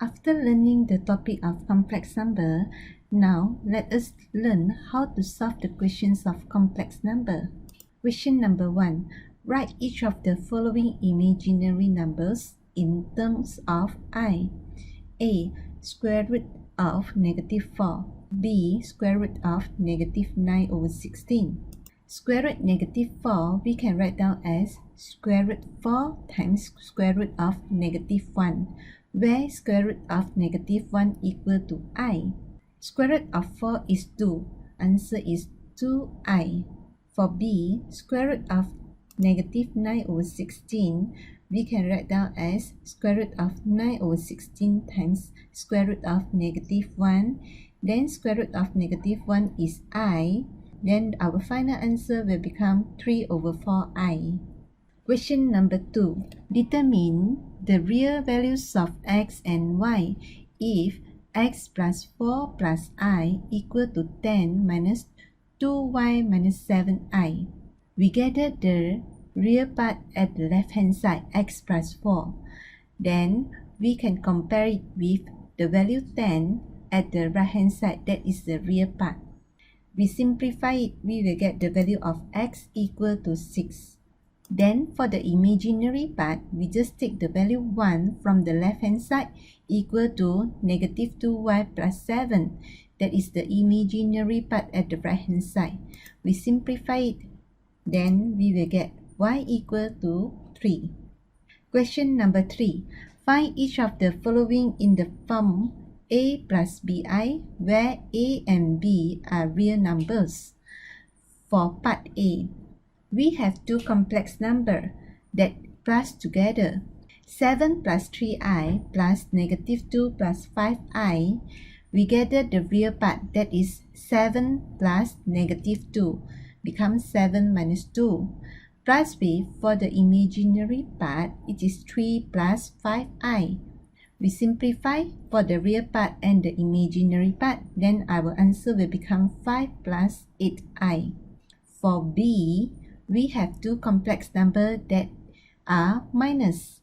After learning the topic of complex number, now let us learn how to solve the questions of complex number. Question number 1. Write each of the following imaginary numbers in terms of I. A. Square root of -4. B. Square root of -9/16. Square root -4 we can write down as square root 4 times square root of -1, where square root of -1 equal to I. Square root of 4 is 2. Answer is 2I. For B, square root of -9/16, we can write down as square root of 9/16 times square root of -1. Then square root of -1 is I. Then our final answer will become 3/4I. Question number 2. Determine the real values of x and y if x plus 4 plus I equal to 10 minus 2y minus 7I. We gather the real part at the left hand side, x plus 4. Then we can compare it with the value 10 at the right hand side, that is the real part. We simplify it, we will get the value of x equal to 6. Then for the imaginary part, we just take the value 1 from the left hand side equal to -2y plus 7. That is the imaginary part at the right hand side. We simplify it, then we will get y equal to 3. Question number 3. Find each of the following in the form a plus bi, where a and b are real numbers. For part A, we have two complex numbers that plus together. 7 plus 3i plus -2 plus 5i. We gather the real part, that is 7 plus -2 becomes 7 minus 2. Plus B, for the imaginary part, it is 3 plus 5i. We simplify for the real part and the imaginary part, then our answer will become 5 plus 8i. For B, we have two complex numbers that are minus.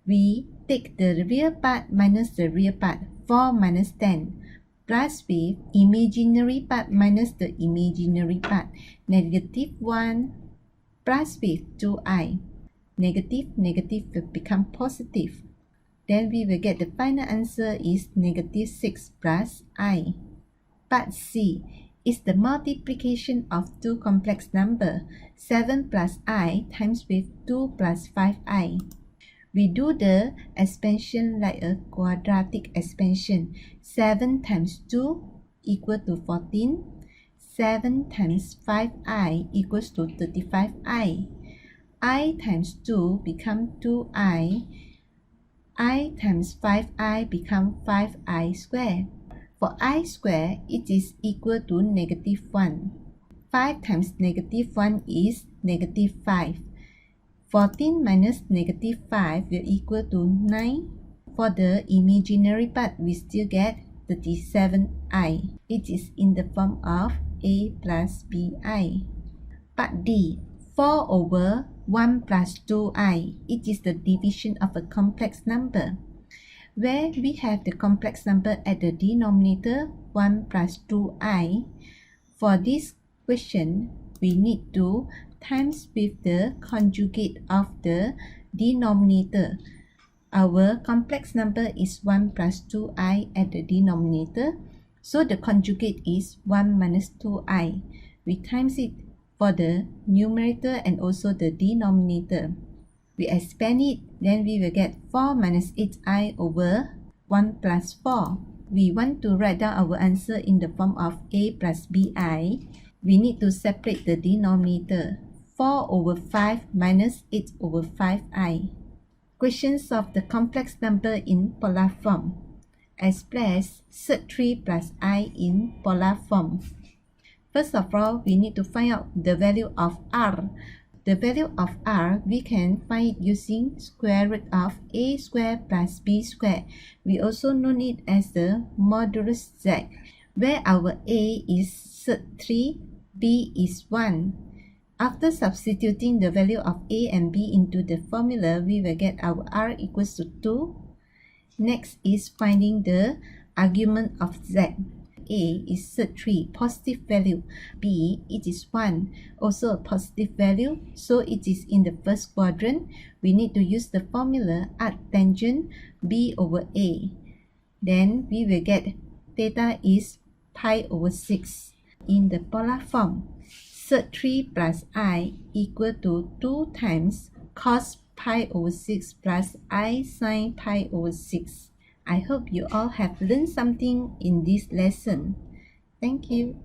We take the real part minus the real part, 4 minus 10. Plus B, imaginary part minus the imaginary part, -1 plus B, 2i. Negative will become positive. Then we will get the final answer is -6 plus I. Part C is the multiplication of two complex numbers, 7 plus I times with 2 plus 5i. We do the expansion like a quadratic expansion. 7 times 2 equal to 14. 7 times 5i equals to 35i. I times 2 become 2i. I times 5i become 5i squared. For I squared, it is equal to -1. 5 times -1 is -5. 14 minus -5 will equal to 9. For the imaginary part, we still get 37i. It is in the form of a plus bi. Part D, 4/1 plus 2i. It is the division of a complex number, where we have the complex number at the denominator, 1 plus 2i. For this question, we need to times with the conjugate of the denominator. Our complex number is 1 plus 2i at the denominator, so the conjugate is 1 minus 2i. We times it for the numerator and also the denominator. We expand it, then we will get 4 minus 8i over 1 plus 4. We want to write down our answer in the form of a plus bi. We need to separate the denominator. 4/5 minus 8/5i. Questions of the complex number in polar form. Express Z3 plus I in polar form. First of all, we need to find out the value of r. The value of r, we can find it using square root of a squared plus b squared. We also know it as the modulus z, where our a is Z3, b is 1. After substituting the value of a and b into the formula, we will get our r equals to 2. Next is finding the argument of z. A is 3, positive value. B, it is 1, also a positive value. So it is in the first quadrant. We need to use the formula arctangent B over A. Then we will get theta is pi over 6. In the polar form, sec3 plus I equal to 2 times cos pi over 6 plus I sine pi over 6. I hope you all have learned something in this lesson. Thank you.